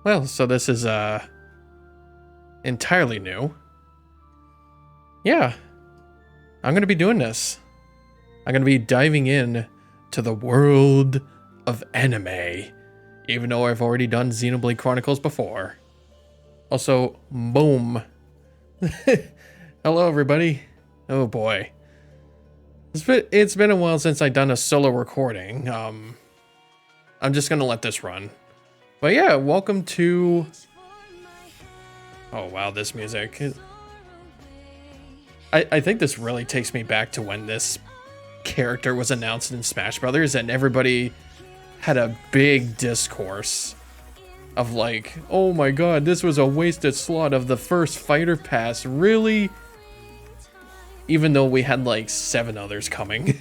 Well, so this is entirely new. Yeah, I'm gonna be doing this. I'm gonna be diving in to the world of anime, even though I've already done Xenoblade Chronicles before. Also, boom. Hello, everybody. Oh boy, it's been a while since I've done a solo recording. I'm just gonna let this run. But yeah, welcome to. Oh wow, this music. I think this really takes me back to when this character was announced in Smash Brothers, and everybody had a big discourse of like, oh my god, this was a wasted slot of the first fighter pass, really? Even though we had like 7 others coming.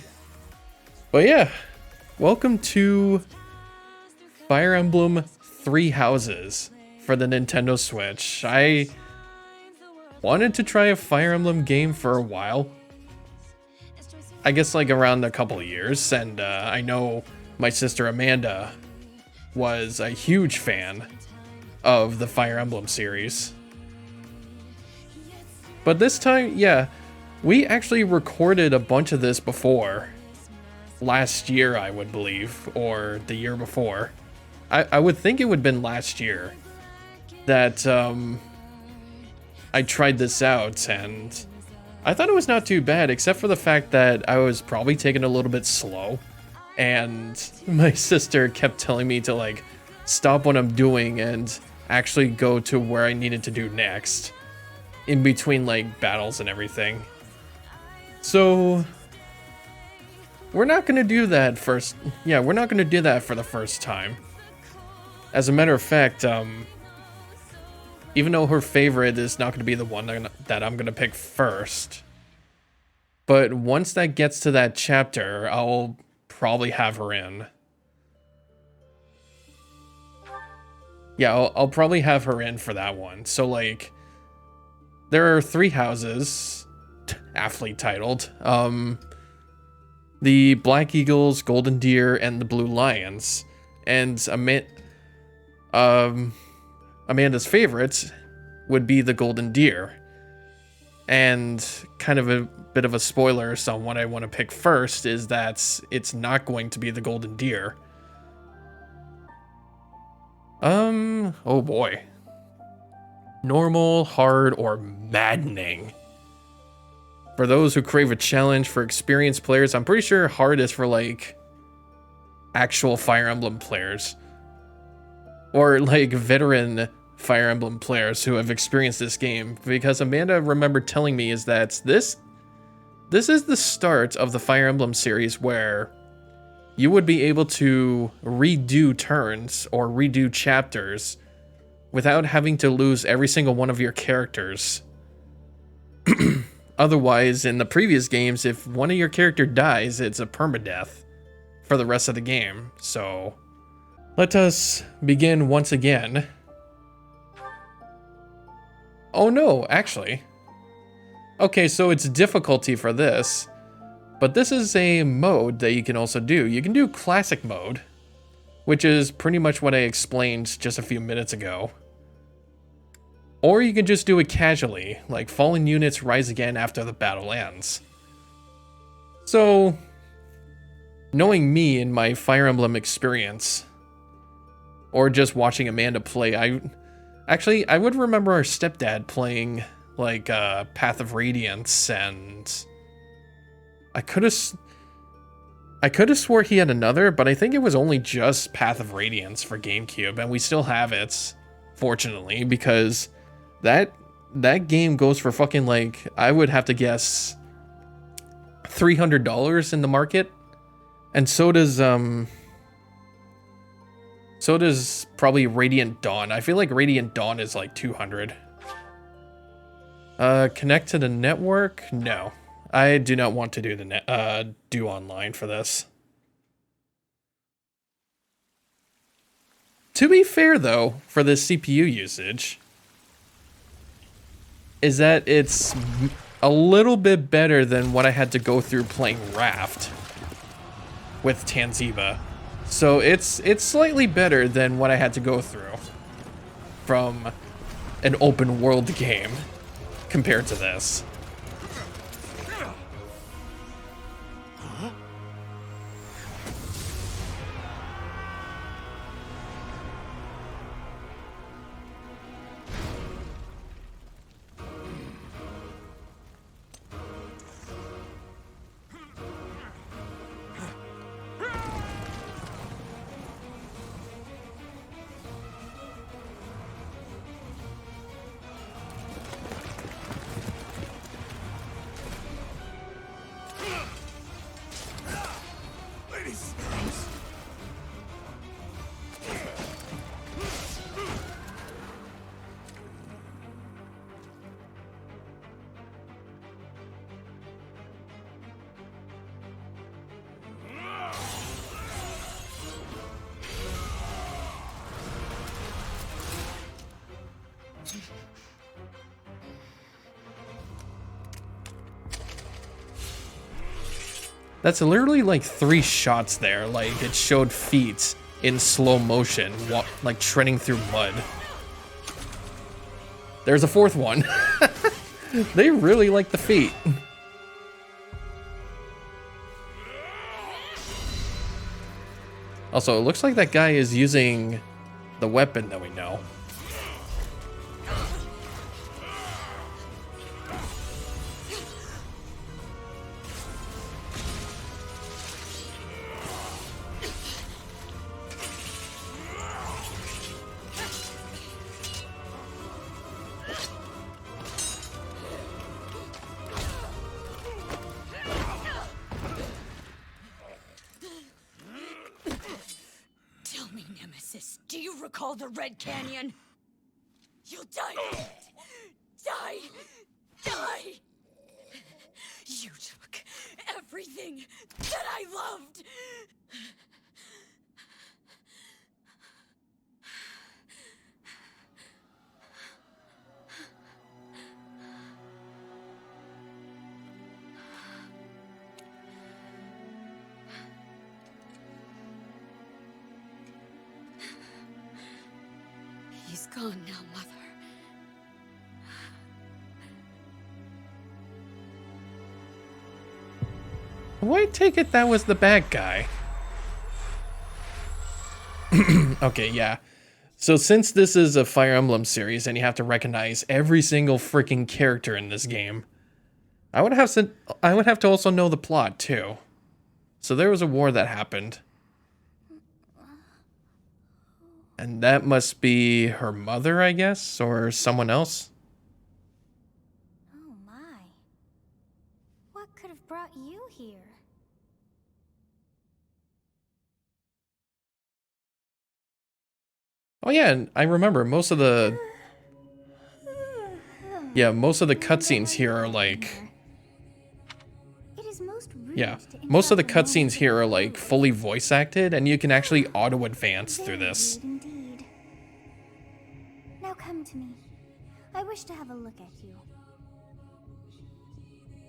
But yeah, welcome to Fire Emblem Three Houses for the Nintendo Switch. I wanted to try a Fire Emblem game for a while. I guess like around a couple of years, and I know my sister Amanda was a huge fan of the Fire Emblem series. But this time, yeah, we actually recorded a bunch of this before. Last year, I would believe, or the year before. I would think it would have been last year that I tried this out, and I thought it was not too bad, except for the fact that I was probably taking it a little bit slow, and my sister kept telling me to like stop what I'm doing and actually go to where I needed to do next in between like battles and everything. So we're not gonna do that first. Yeah, we're not gonna do that for the first time. As a matter of fact, even though her favorite is not going to be the one that I'm going to pick first, but once that gets to that chapter, I'll probably have her in. Yeah, I'll probably have her in for that one. So, like, there are 3 houses, aptly titled. The Black Eagles, Golden Deer, and the Blue Lions. And Amanda's favorites would be the Golden Deer. And kind of a bit of a spoiler, so what I want to pick first is that it's not going to be the Golden Deer. Oh boy. Normal, hard, or maddening. For those who crave a challenge for experienced players, I'm pretty sure hard is for like actual Fire Emblem players. Or like veteran Fire Emblem players who have experienced this game, because Amanda remembered telling me is that this is the start of the Fire Emblem series where you would be able to redo turns or redo chapters without having to lose every single one of your characters. Otherwise, in the previous games, if one of your character dies, it's a permadeath for the rest of the game. So let us begin once again. Oh no, actually. Okay, so it's difficulty for this, but this is a mode that you can also do. You can do classic mode, which is pretty much what I explained just a few minutes ago. Or you can just do it casually, like fallen units rise again after the battle ends. So, knowing me and my Fire Emblem experience, or just watching Amanda play, I would remember our stepdad playing like Path of Radiance, and I could have swore he had another, but I think it was only just Path of Radiance for GameCube, and we still have it, fortunately, because that game goes for fucking like, I would have to guess $300 in the market, and so does probably Radiant Dawn. I feel like Radiant Dawn is like 200. Connect to the network? No. I do not want to do online for this. To be fair though, for the CPU usage, is that it's a little bit better than what I had to go through playing Raft with Tanziba. So it's slightly better than what I had to go through. from an open world game compared to this. That's literally like 3 shots there. Like it showed feet in slow motion, like treading through mud. There's a 4th one. They really like the feet. Also, it looks like that guy is using the weapon that we know. Do you recall the Red Canyon? You'll die. Die. Die. You took everything that I loved. He's gone now, Mother. Well, I take it that was the bad guy. Okay, yeah. So since this is a Fire Emblem series and you have to recognize every single freaking character in this game, I would have to also know the plot too. So there was a war that happened. And that must be her mother, I guess, or someone else. Oh my. What could have brought you here? Oh yeah, and I remember most of the cutscenes here are like most of the cutscenes here are like fully voice acted, and you can actually auto advance through this. Indeed. Now come to me. I wish to have a look at you.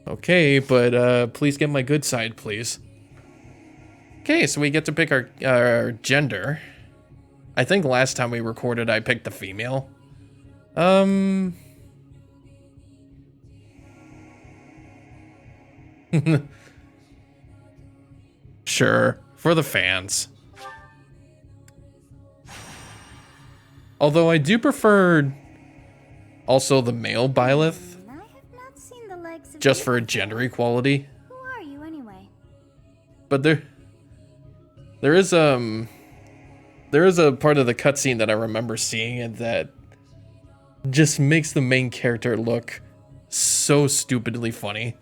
Okay, but please get my good side, please. Okay, so we get to pick our gender. I think last time we recorded, I picked the female. Sure, for the fans. Although I do prefer also the male Byleth, I have not seen the likes of just you for before. gender equality. Who are you anyway? But there is a part of the cutscene that I remember seeing, and that just makes the main character look so stupidly funny.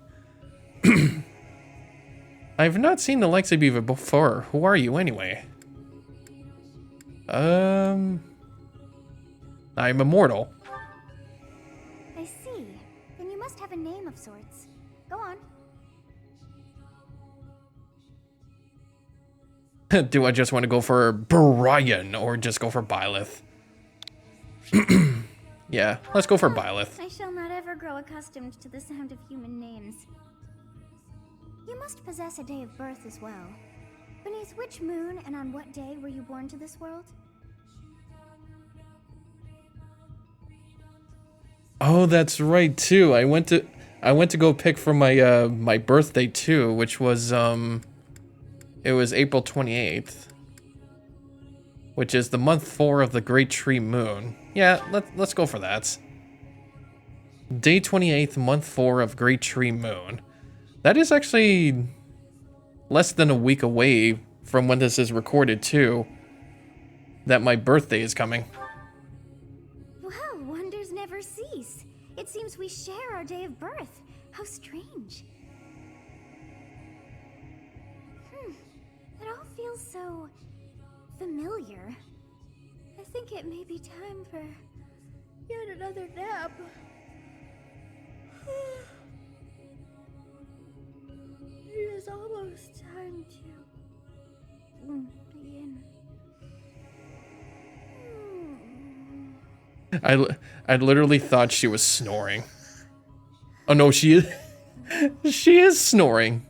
I've not seen the likes of you before. Who are you anyway? I'm immortal. I see. Then you must have a name of sorts. Go on. Do I just want to go for Brian or just go for Byleth? Yeah, let's go for Byleth. I shall not ever grow accustomed to the sound of human names. You must possess a day of birth as well. Beneath which moon and on what day were you born to this world? Oh, that's right too. I went to go pick for my my birthday too, which was it was April 28th, which is the month 4 of the Great Tree Moon. Yeah, let's go for that. Day 28th, month 4 of Great Tree Moon. That is actually less than a week away from when this is recorded too. That my birthday is coming. Well, wonders never cease. It seems we share our day of birth. How strange. It all feels so familiar. I think it may be time for yet another nap. It is almost time to begin. I literally thought she was snoring. Oh no, she is. She is snoring.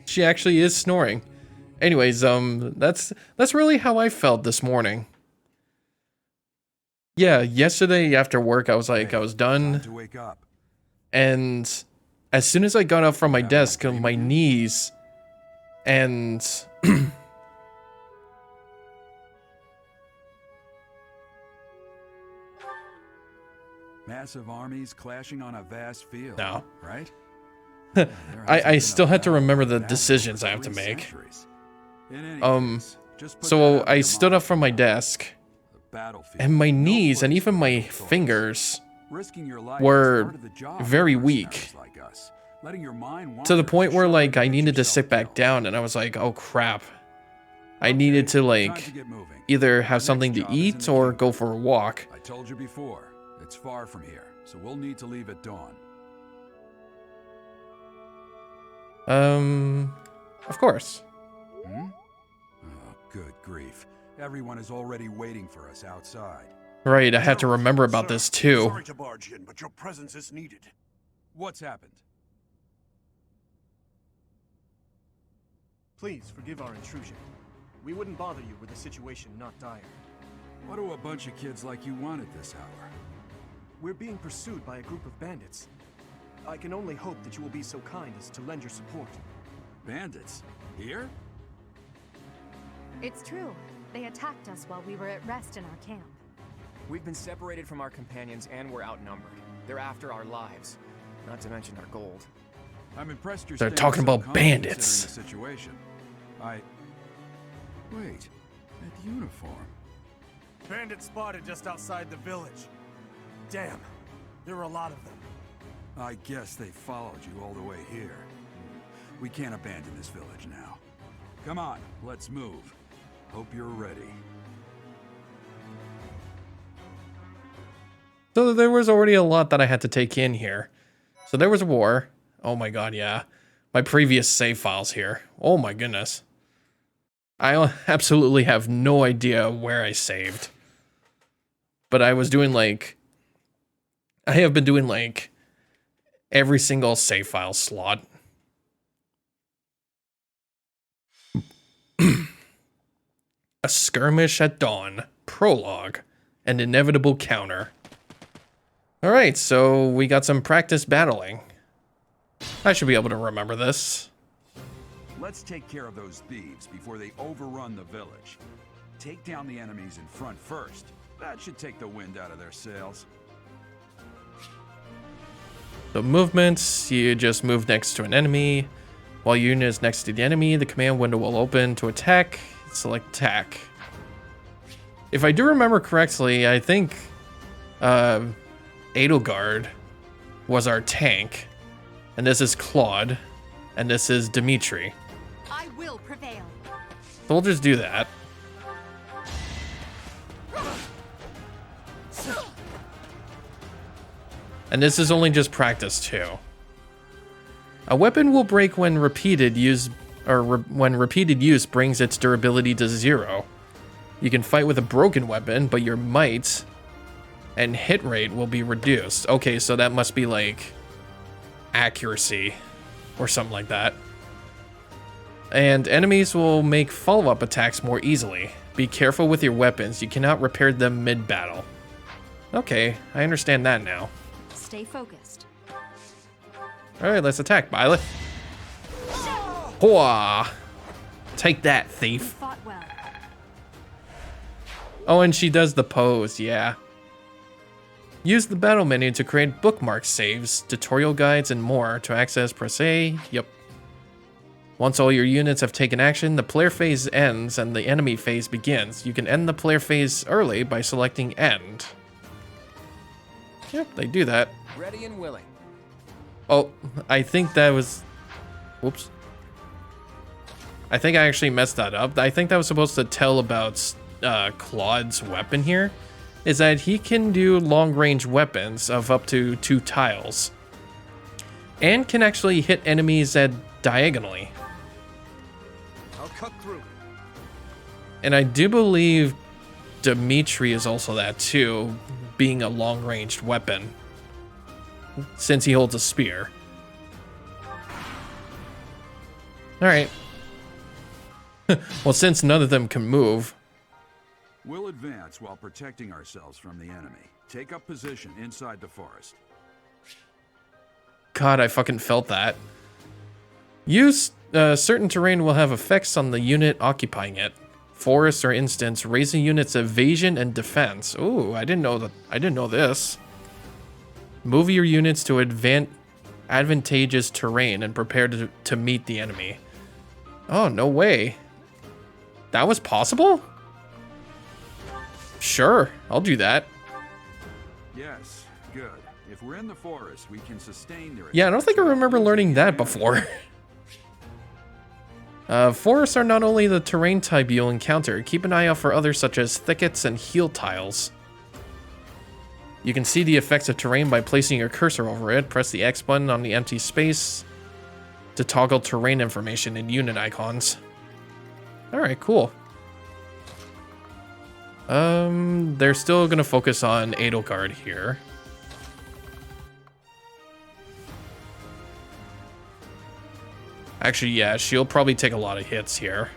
She actually is snoring. Anyways, that's really how I felt this morning. Yeah, yesterday after work, I was like, I was done. To wake up. And as soon as I got up from my desk, my knees and Massive armies clashing on a vast field. No. Right? I still had to remember the decisions I have to make. So I stood up from my desk, and my knees and even my fingers were very weak. To the point where, like, I needed to sit back down, and I was like, oh crap. I needed to, like, either have something to eat or go for a walk. I told you before, it's far from here, so we'll need to leave at dawn. Of course. Oh, good grief. Everyone is already waiting for us outside. Right, I had to remember about this too. Sorry to barge in, but your presence is needed. What's happened? Please forgive our intrusion. We wouldn't bother you were the situation not dire. What do a bunch of kids like you want at this hour? We're being pursued by a group of bandits. I can only hope that you will be so kind as to lend your support. Bandits? Here? It's true. They attacked us while we were at rest in our camp. We've been separated from our companions and we're outnumbered. They're after our lives, not to mention our gold. I'm impressed you're They're staying talking so about calm bandits. considering the situation. Wait, that uniform. Bandits spotted just outside the village. Damn, there are a lot of them. I guess they followed you all the way here. We can't abandon this village now. Come on, let's move. Hope you're ready. So there was already a lot that I had to take in here. So there was a war. Oh my god, yeah. My previous save files here. Oh my goodness. I absolutely have no idea where I saved. But I was doing like... I have been doing like every single save file slot. A skirmish at dawn. Prologue. An inevitable counter. Alright, so we got some practice battling. I should be able to remember this. Let's take care of those thieves before they overrun the village. Take down the enemies in front first. That should take the wind out of their sails. The movements, you just move next to an enemy. While your unit is next to the enemy, the command window will open to attack. Select attack. If I do remember correctly, I think Edelgard was our tank. And this is Claude. And this is Dimitri. I will prevail. So we'll just do that. And this is only just practice too. A weapon will break when repeated use, when repeated use brings its durability to 0. You can fight with a broken weapon, but your might and hit rate will be reduced. Okay, so that must be like accuracy or something like that. And enemies will make follow-up attacks more easily. Be careful with your weapons. You cannot repair them mid-battle. Okay, I understand that now. Stay focused. Alright, let's attack, Violet. Hwah! Take that, You thief. fought well. Oh, and she does the pose, yeah. Use the battle menu to create bookmark saves, tutorial guides, and more to access per se. Yep. Once all your units have taken action, the player phase ends and the enemy phase begins. You can end the player phase early by selecting End. Yep, they do that. Ready and willing. Oh, I think that was... Whoops. I think I actually messed that up. I think that was supposed to tell about Claude's weapon here. Is that he can do long-range weapons of up to 2 tiles. And can actually hit enemies at diagonally. I'll cut through. And I do believe Dimitri is also that too, being a long-ranged weapon. Since he holds a spear. Alright. Well, since none of them can move. We'll advance while protecting ourselves from the enemy. Take up position inside the forest. God, I fucking felt that. Use certain terrain will have effects on the unit occupying it. Forest, for instance, raise a unit's evasion and defense. Ooh, I didn't know that. I didn't know this. Move your units to advantageous terrain and prepare to meet the enemy. Oh, no way. That was possible? Sure, I'll do that. Yes, good. If we're in the forest, we can sustain their... Yeah, I don't think I remember learning that before. Forests are not only the terrain type you'll encounter, keep an eye out for others such as thickets and heal tiles. You can see the effects of terrain by placing your cursor over it. Press the X button on the empty space to toggle terrain information and unit icons. Alright, cool. They're still gonna focus on Edelgard here. Actually, yeah, she'll probably take a lot of hits here.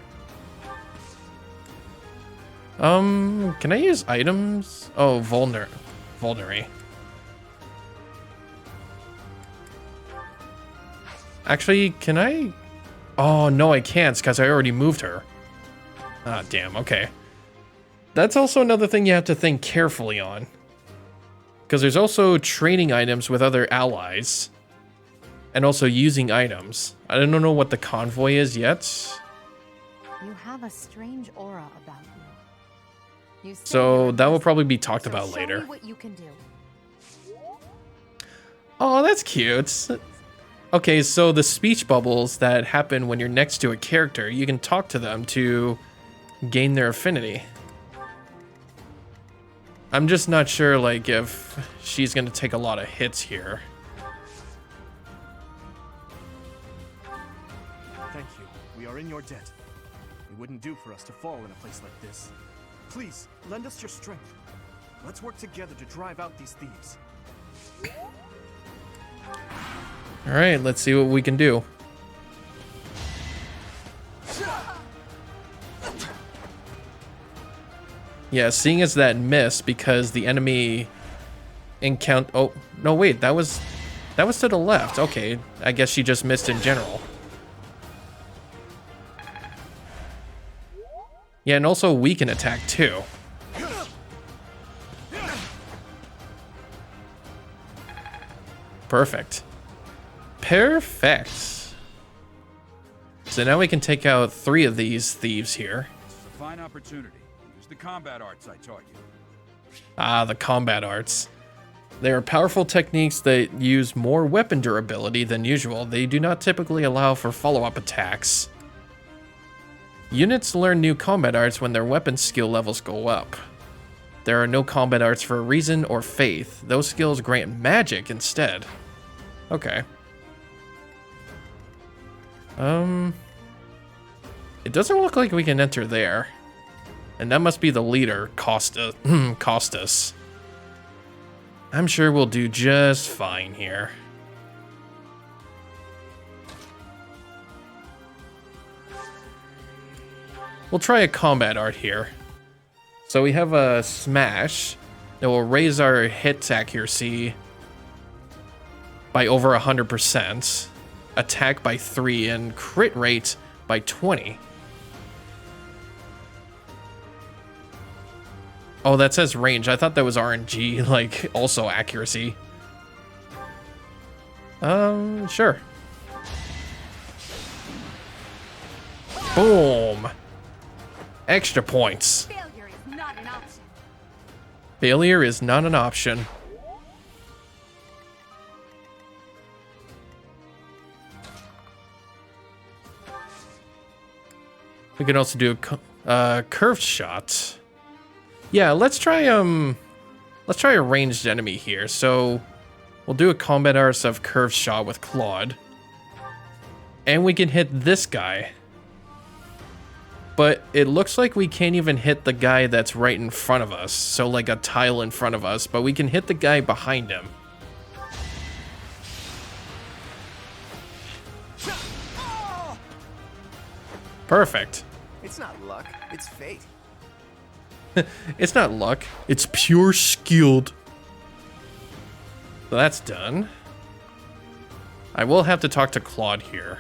Can I use items? Oh, Vulnerary. Actually, can I? Oh, no, I can't, because I already moved her. Ah, damn, okay. That's also another thing you have to think carefully on. Because there's also trading items with other allies. And also using items. I don't know what the convoy is yet. You have a strange aura about you. So that will probably be talked So about show later. me what you can do. Oh, that's cute. Okay, so the speech bubbles that happen when you're next to a character, you can talk to them to gain their affinity. I'm just not sure, like, if she's gonna take a lot of hits here. Thank you. We are in your debt. It wouldn't do for us to fall in a place like this. Please, lend us your strength. Let's work together to drive out these thieves. All right, let's see what we can do. Yeah, seeing as that miss because the enemy encounter. Oh no, wait, that was to the left. Okay, I guess she just missed in general. Yeah, and also we can attack too. Perfect. Perfect. So now we can take out 3 of these thieves here. This is a fine opportunity. Use the combat arts I taught you. Ah, the combat arts. They are powerful techniques that use more weapon durability than usual. They do not typically allow for follow-up attacks. Units learn new combat arts when their weapon skill levels go up. There are no combat arts for reason or faith. Those skills grant magic instead. Okay. It doesn't look like we can enter there. And that must be the leader, Costas. I'm sure we'll do just fine here. We'll try a combat art here. So we have a smash. It will raise our hit accuracy by over 100%, attack by 3, and crit rate by 20. Oh, that says range. I thought that was RNG, like, also accuracy. Sure. Boom. Extra points. Failure is not an option. Failure is not an option. We can also do a curved shot. Yeah, let's try a ranged enemy here. So we'll do a combat arts of curved shot with Claude. And we can hit this guy. But it looks like we can't even hit the guy that's right in front of us. So like a tile in front of us, but we can hit the guy behind him. Perfect. It's not luck, it's fate. It's not luck, it's pure skilled. So that's done. I will have to talk to Claude here.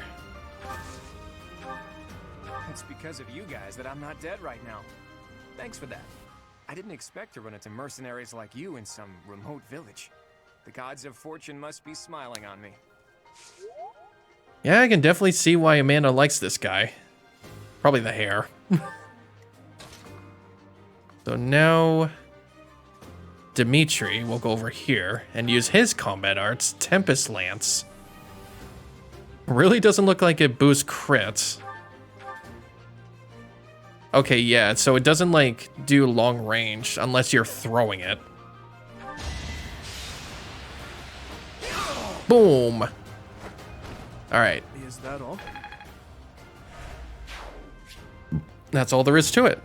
It's because of you guys that I'm not dead right now. Thanks for that. I didn't expect to run into mercenaries like you in some remote village. The gods of fortune must be smiling on me. Yeah, I can definitely see why Amanda likes this guy. Probably the hair. So now Dimitri will go over here and use his combat arts, Tempest Lance. Really doesn't look like it boosts crits. Okay, yeah, so it doesn't like do long range unless you're throwing it. Boom. All right. Is that all? That's all there is to it.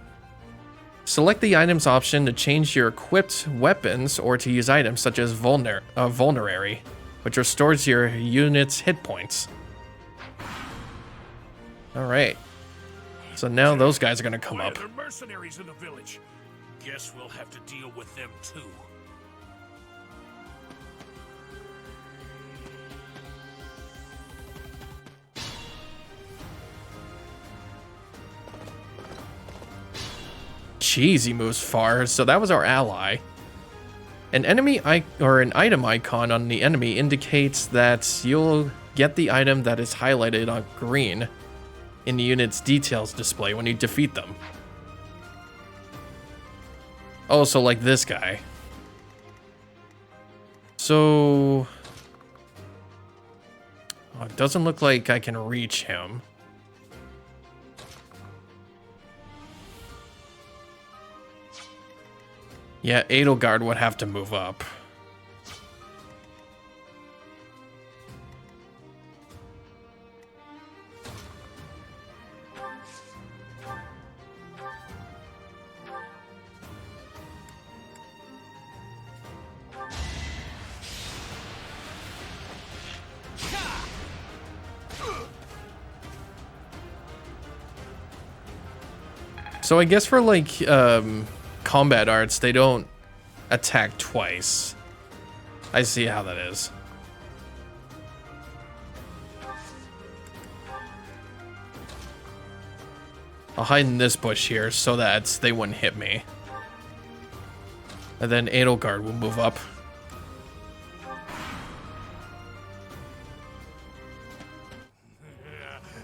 Select the items option to change your equipped weapons or to use items such as Vulnerary, which restores your unit's hit points. All right. So now those guys are going to come up. There are mercenaries in the village. Guess we'll have to deal with them too. Jeez, he moves far. So that was our ally. An enemy or an item icon on the enemy indicates that you'll get the item that is highlighted on green in the unit's details display when you defeat them. Oh, so like this guy. So oh, it doesn't look like I can reach him. Yeah, Edelgard would have to move up. So I guess for like combat arts, they don't attack twice. I see how that is. I'll hide in this bush here so that they wouldn't hit me. And then Edelgard will move up.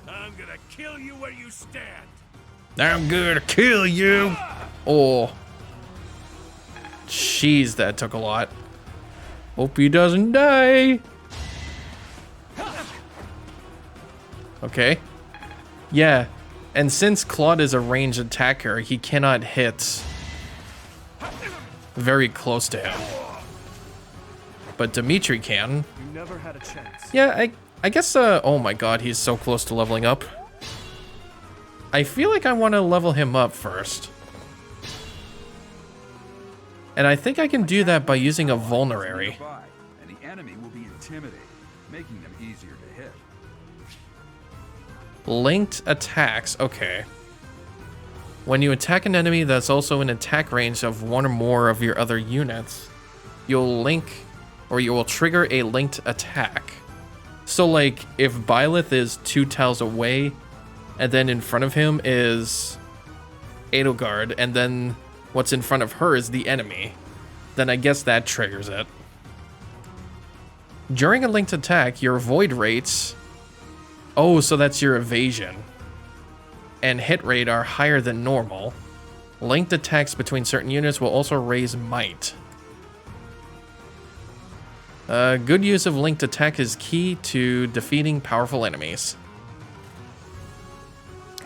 I'm gonna kill you where you stand. I'm gonna kill you. Oh. Jeez, that took a lot. Hope he doesn't die. Okay. Yeah. And since Claude is a ranged attacker, he cannot hit very close to him. But Dimitri can. You never had a chance. Yeah, I guess, oh my god, he's so close to leveling up. I feel like I want to level him up first. And I think I can do that by using a Vulnerary. And the enemy will be intimidated, making them easier to hit. Linked attacks, okay. When you attack an enemy that's also in attack range of one or more of your other units, you'll you will trigger a linked attack. So like if Byleth is 2 tiles away and then in front of him is Edelgard and then what's in front of her is the enemy, then I guess that triggers it. During a linked attack, your void rates, oh, so that's your evasion, and hit rate are higher than normal. Linked attacks between certain units will also raise might. Good use of linked attack is key to defeating powerful enemies.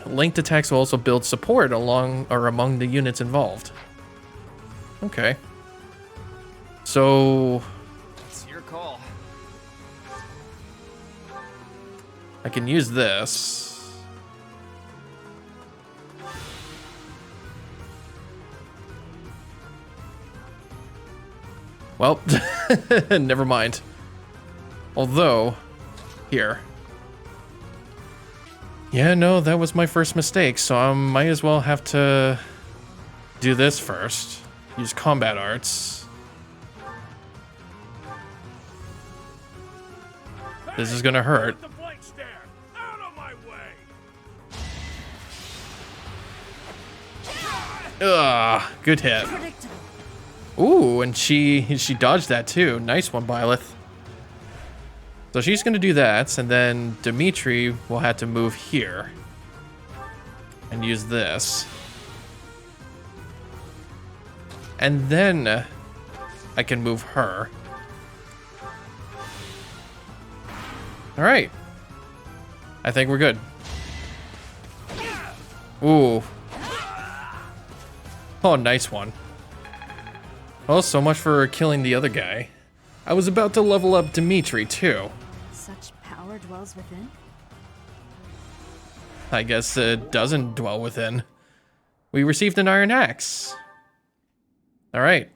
Linked attacks will also build support along or among the units involved. Okay. So It's your call. I can use this. Well, never mind. Although, here. Yeah, no, that was my first mistake, so I might as well have to do this first. Use combat arts. This is gonna hurt. The blank stare! Out of my way! Ugh, good hit. Ooh, and she dodged that too. Nice one, Byleth. So she's gonna do that, and then Dimitri will have to move here and use this. And then I can move her. All right. I think we're good. Ooh. Oh, nice one. Well, so much for killing the other guy. I was about to level up Dimitri, too. Such power dwells within? I guess it doesn't dwell within. We received an iron axe. All right.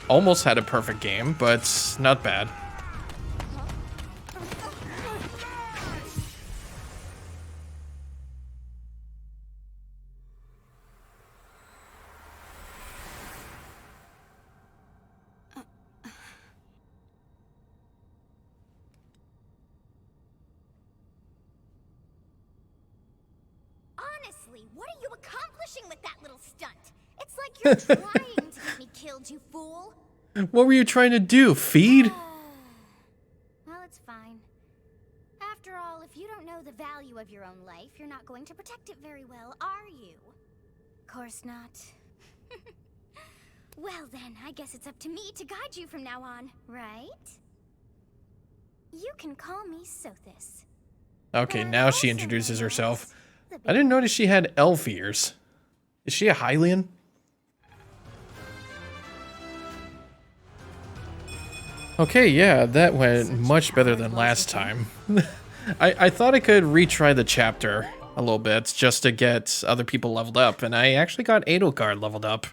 Almost had a perfect game, but not bad. Honestly, what are you accomplishing with that little stunt? It's like you're trying to get me killed, you fool. What were you trying to do? Feed? Well, it's fine. After all, if you don't know the value of your own life, you're not going to protect it very well, are you? Course not. Well then, I guess it's up to me to guide you from now on, right? You can call me Sothis. Okay, now she introduces herself. I didn't notice she had elf ears. Is she a Hylian? Okay, yeah, that went much better than last time. I thought I could retry the chapter a little bit just to get other people leveled up, and I actually got Edelgard leveled up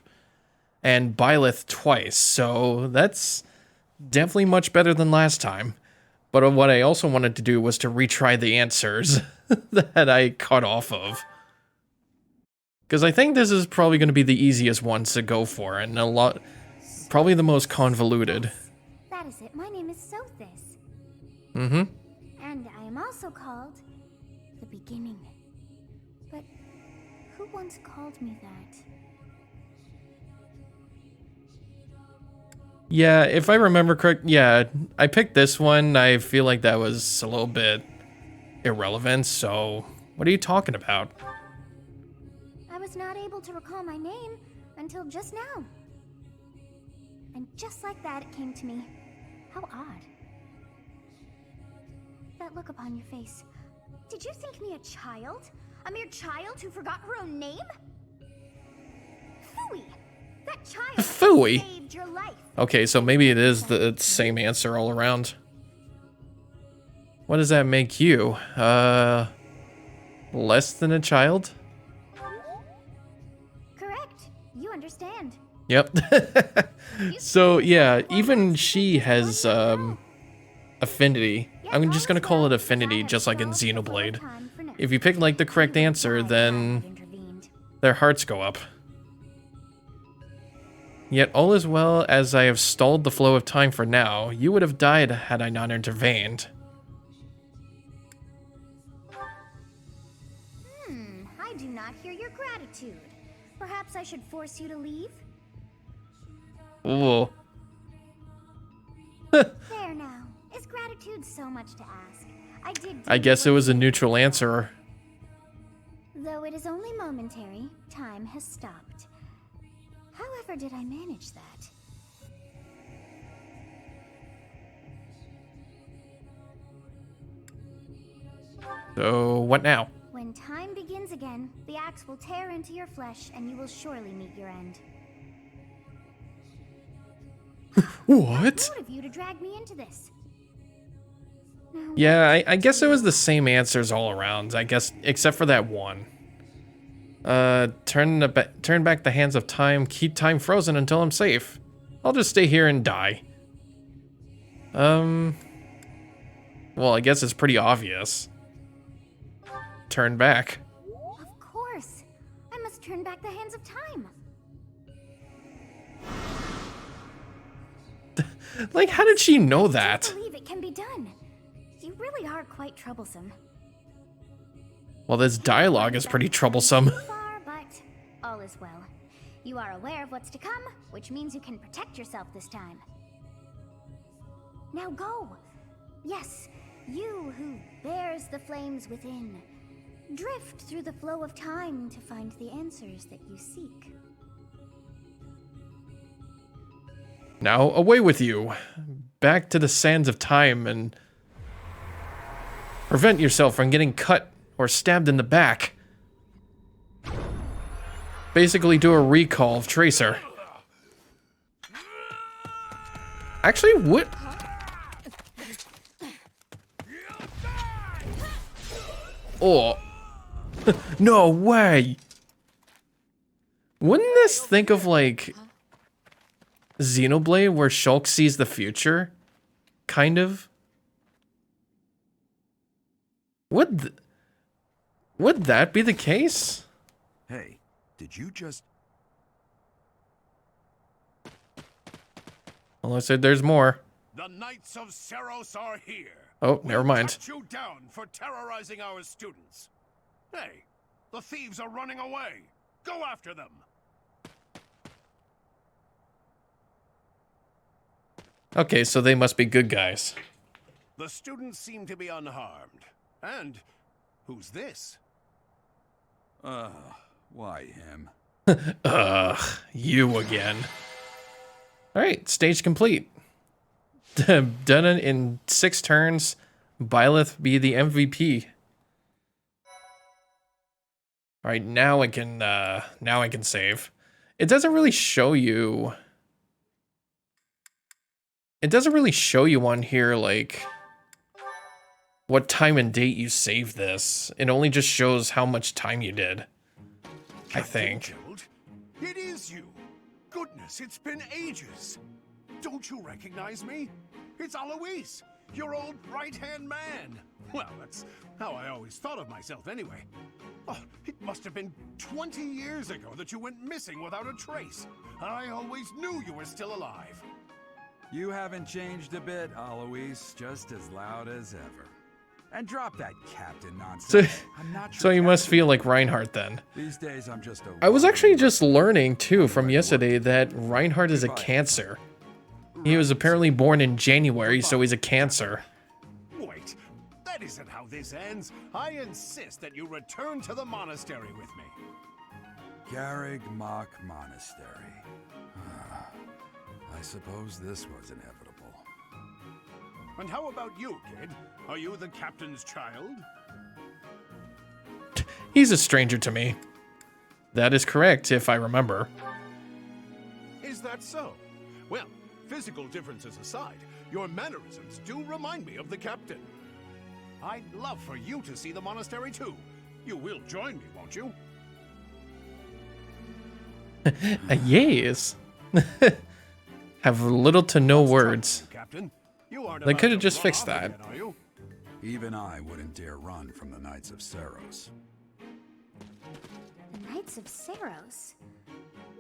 and Byleth twice, so that's definitely much better than last time. But what I also wanted to do was to retry the answers that I cut off of. Because I think this is probably going to be the easiest ones to go for, and probably the most convoluted. That is it. My name is Sothis. Mm-hmm. And I am also called the Beginning. But who once called me that? Yeah, if I remember correct, yeah, I picked this one. I feel like that was a little bit irrelevant, so what are you talking about? I was not able to recall my name until just now. And just like that, it came to me. How odd. That look upon your face. Did you think me a child? A mere child who forgot her own name? Phooey! That child Phooey? saved your life. Okay, so maybe it is the same answer all around. What does that make you? Less than a child? Correct. You understand. Yep. So, yeah, even she has, affinity I'm just gonna call it affinity, just like in Xenoblade. If you pick like the correct answer, then their hearts go up. Yet all is well, as I have stalled the flow of time for now. You would have died had I not intervened. I do not hear your gratitude. Perhaps I should force you to leave? Ooh. There now. Is gratitude so much to ask? I guess it was a neutral answer. Though it is only momentary, time has stopped. However did I manage that? So, what now? When time begins again, the axe will tear into your flesh and you will surely meet your end. What? Rude of you to drag me into this. Now, Yeah, I guess it was the same answers all around, I guess, except for that one. Turn back the hands of time, keep time frozen until I'm safe. I'll just stay here and die. Well, I guess it's pretty obvious. Turn back. of course. I must turn back the hands of time. Like, how did she know I that? believe it can be done. You really are quite troublesome. Well, this dialogue is pretty troublesome. Far, but all is well. You are aware of what's to come, which means you can protect yourself this time. Now go. Yes, you who bears the flames within. Drift through the flow of time to find the answers that you seek. Now, away with you. Back to the sands of time and prevent yourself from getting cut or stabbed in the back. Basically do a recall of Tracer. Actually, what? Oh. No way. Wouldn't this think of like Xenoblade where Shulk sees the future? Kind of. Would that be the case? Hey, did you just... Well, I said there's more. The Knights of Seros are here. Oh, never mind. Cut you down for terrorizing our students. Hey, the thieves are running away. Go after them. Okay, so they must be good guys. The students seem to be unharmed. And who's this? Why him? Ugh, you again. Alright, stage complete. Done it in 6 turns. Byleth be the MVP. Alright, now I can save. It doesn't really show you. It doesn't really show you on here, like, what time and date you saved this. It only just shows how much time you did. I think. Gerald, it is you. Goodness, it's been ages. Don't you recognize me? It's Alois, your old right-hand man. Well, that's how I always thought of myself anyway. Oh, it must have been 20 years ago that you went missing without a trace. I always knew you were still alive. You haven't changed a bit, Alois. Just as loud as ever. And drop that captain nonsense. I'm not your So you must captain. feel like Reinhardt then. These days I'm just a... I was actually just learning too from yesterday that Reinhardt is a Cancer. He was apparently born in January, so he's a Cancer. Wait, that isn't how this ends. I insist that you return to the monastery with me. Garrig Mach Monastery. I suppose this was inevitable. And how about you, kid? Are you the captain's child? He's a stranger to me. That is correct, if I remember. Is that so? Well, physical differences aside, your mannerisms do remind me of the captain. I'd love for you to see the monastery too. You will join me, won't you? Yes. Have little to no words. Captain, you aren't They about could have to just run fixed off that. again, are you? Even I wouldn't dare run from the Knights of Saros. The Knights of Saros?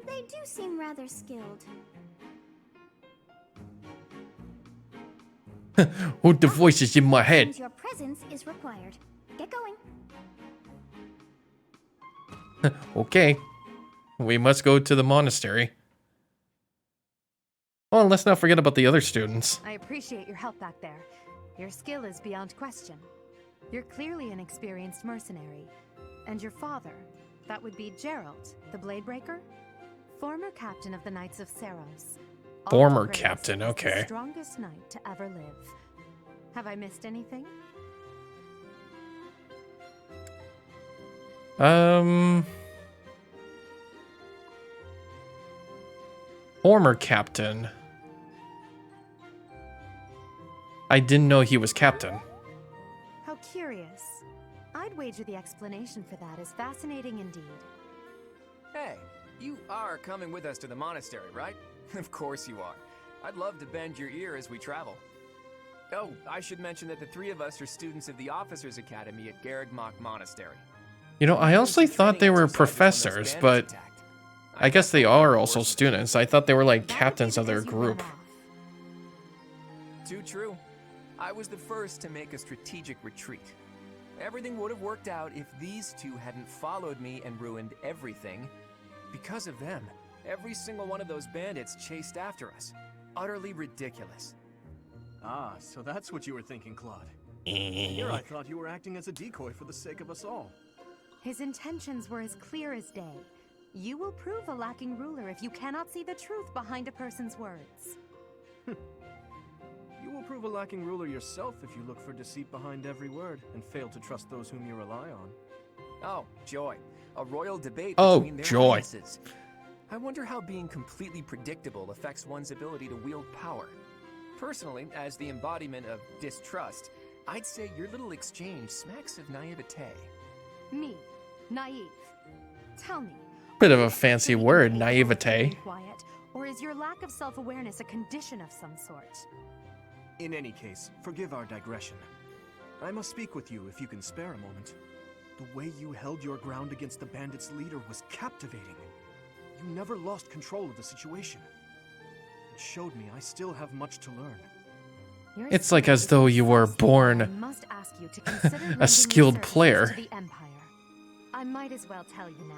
They do seem rather skilled. Oh, the voices in my head. Your presence is required. Get going. Okay. We must go to the monastery. Oh, and let's not forget about the other students. I appreciate your help back there. Your skill is beyond question. You're clearly an experienced mercenary. And your father, that would be Gerald, the Bladebreaker? Former captain of the Knights of Saros. Former Praised captain, as okay. The strongest knight to ever live. Have I missed anything? Former captain. I didn't know he was captain. How curious. I'd wager the explanation for that is fascinating indeed. Hey, you are coming with us to the monastery, right? Of course you are. I'd love to bend your ear as we travel. Oh, I should mention that the three of us are students of the Officers' Academy at Garrigmach Monastery. You know, I honestly thought they were professors, but I guess they are also students. I thought they were like captains of their group. Too true. I was the first to make a strategic retreat. Everything would have worked out if these two hadn't followed me and ruined everything. Because of them, every single one of those bandits chased after us. Utterly ridiculous. Ah, so that's what you were thinking, Claude. Here I thought you were acting as a decoy for the sake of us all. His intentions were as clear as day. You will prove a lacking ruler if you cannot see the truth behind a person's words. You will prove a lacking ruler yourself if you look for deceit behind every word and fail to trust those whom you rely on. Oh, joy. A royal debate Oh, between their joy. highnesses. I wonder how being completely predictable affects one's ability to wield power. Personally, as the embodiment of distrust, I'd say your little exchange smacks of naivete. Me, naive. Tell me. Bit of a fancy word, naivete. Quiet, or is your lack of self-awareness a condition of some sort? In any case, forgive our digression. I must speak with you if you can spare a moment. The way you held your ground against the bandits' leader was captivating. You never lost control of the situation. It showed me I still have much to learn. Your It's like skill as is though you were successful. born I must ask you to consider lending a skilled your services player. to the Empire. I might as well tell you now.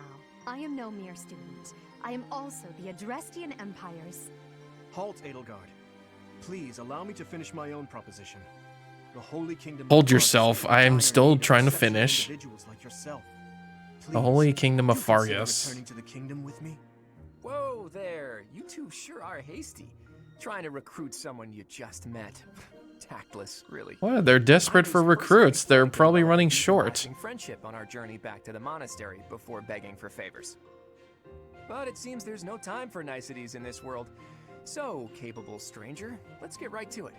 I am no mere student. I am also the Adrestian Empire's. Halt, Edelgard. Please allow me to finish my own proposition. The Holy Kingdom. Hold of yourself, Fargus I am is still iron-made of trying to exceptional finish. individuals like yourself. The Please, Holy Kingdom of do consider Fargus. returning to the kingdom with me. Whoa there, you two sure are hasty. Trying to recruit someone you just met. Tactless, really. Well, they're desperate for recruits. They're probably running short. Friendship on our journey back to the monastery before begging for favors. But it seems there's no time for niceties in this world. So, capable stranger, let's get right to it.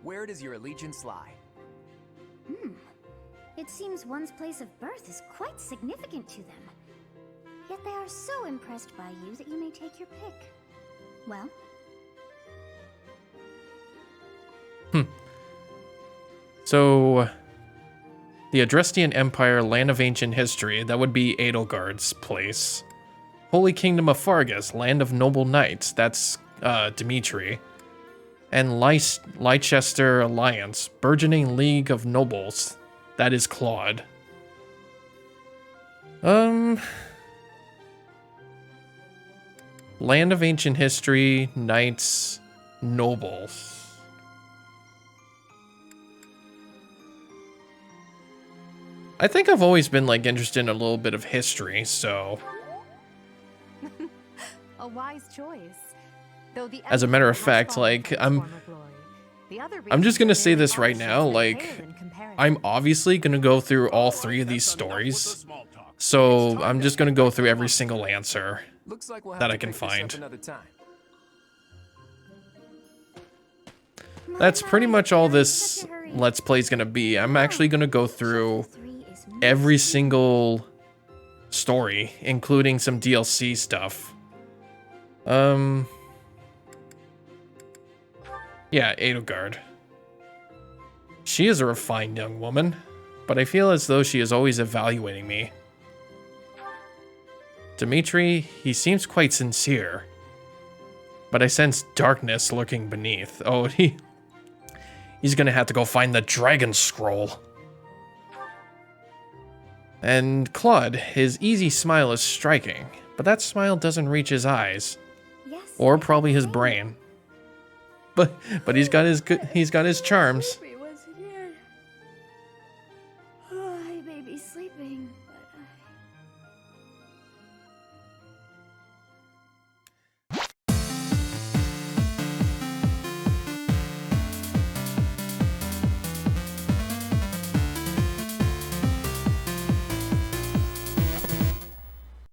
Where does your allegiance lie? It seems one's place of birth is quite significant to them. Yet they are so impressed by you that you may take your pick. Well? So, the Adrestian Empire, Land of Ancient History, that would be Edelgard's place. Holy Kingdom of Fargus, Land of Noble Knights, that's Dimitri. And Leicester Alliance, Burgeoning League of Nobles, that is Claude. Land of Ancient History, Knights, Nobles. I think I've always been like interested in a little bit of history, so A wise choice. Though the as a matter of Empire has fact, fallen like from its I'm former glory. The other I'm just regions gonna are say merely this right now, offshoots that like pale in comparison. I'm obviously gonna go through all three of these stories, so I'm just gonna go through every single answer. Looks like we'll have That to I can pick this up find. another time. That's pretty much all this Let's Play is gonna be. I'm actually gonna go through every single story, including some DLC stuff. Yeah, Edelgard. She is a refined young woman, but I feel as though she is always evaluating me. Dimitri, he seems quite sincere, but I sense darkness lurking beneath. Oh, he's gonna have to go find the dragon scroll. And Claude, his easy smile is striking, but that smile doesn't reach his eyes, Yes. or probably his brain. But he's got his charms.